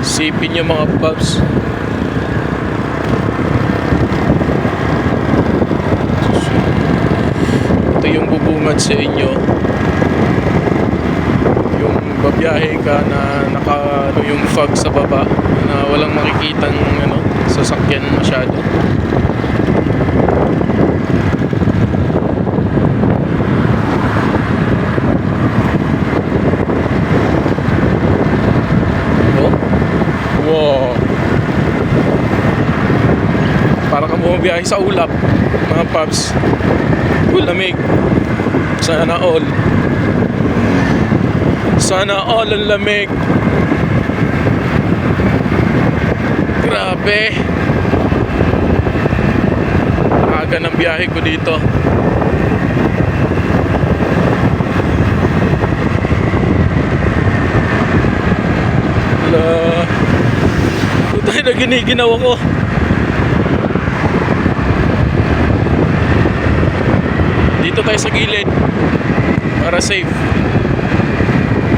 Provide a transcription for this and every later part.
Sipin nyo mga paps. Ito yung bubungad sa inyo. Yung babiyahe ka na yung fog sa baba na walang makikitang sasakyan masyado. Wow. Para ka bumabiyahe sa ulap, mga paps. Lamig. Sana all. Sana all ang lamig. Grabe. Aga ng biyahe ko dito. Tayo na giniginaw ako. Dito tayo sa gilid para safe.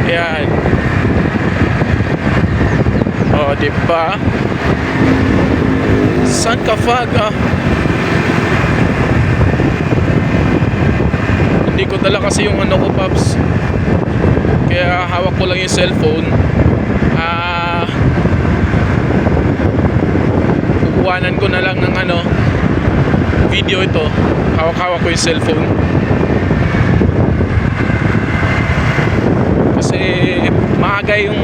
Ayan. O, diba? Saan ka fog ah? Hindi ko dala kasi yung ko paps. Kaya hawak ko lang yung cellphone. Kukuhanan ko na lang ng video ito. Hawak-hawak ko yung cellphone. Kasi maaga yung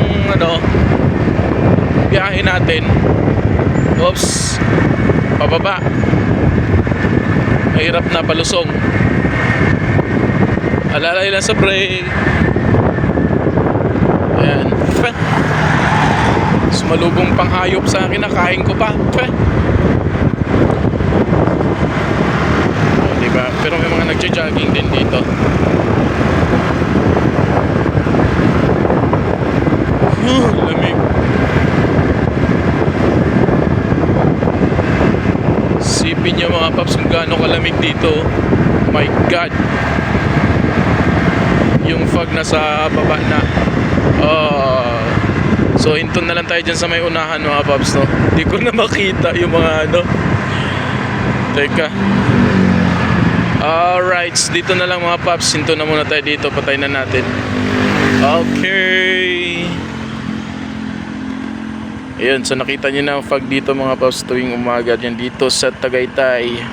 biyahe natin. Oops. Pababa. Mahirap na palusong. Alalay lang sa brake. Ayan. Sumalubong pang hayop sa akin, nakain ko pa. O, diba? Pero may mga nagja-jogging din dito. Lamig. Sipin niyo mga paps kung gaano kalamig dito. My God. Yung fog na sa baba na. So hinton na lang tayo dyan sa may unahan mga paps, no? Hindi ko na makita yung mga Teka. Alright, dito na lang mga paps. Hinton na muna tayo dito. Patay na natin. Okay. Ayun, so nakita nyo na ang fog dito mga paps tuwing umaga dyan dito sa Tagaytay.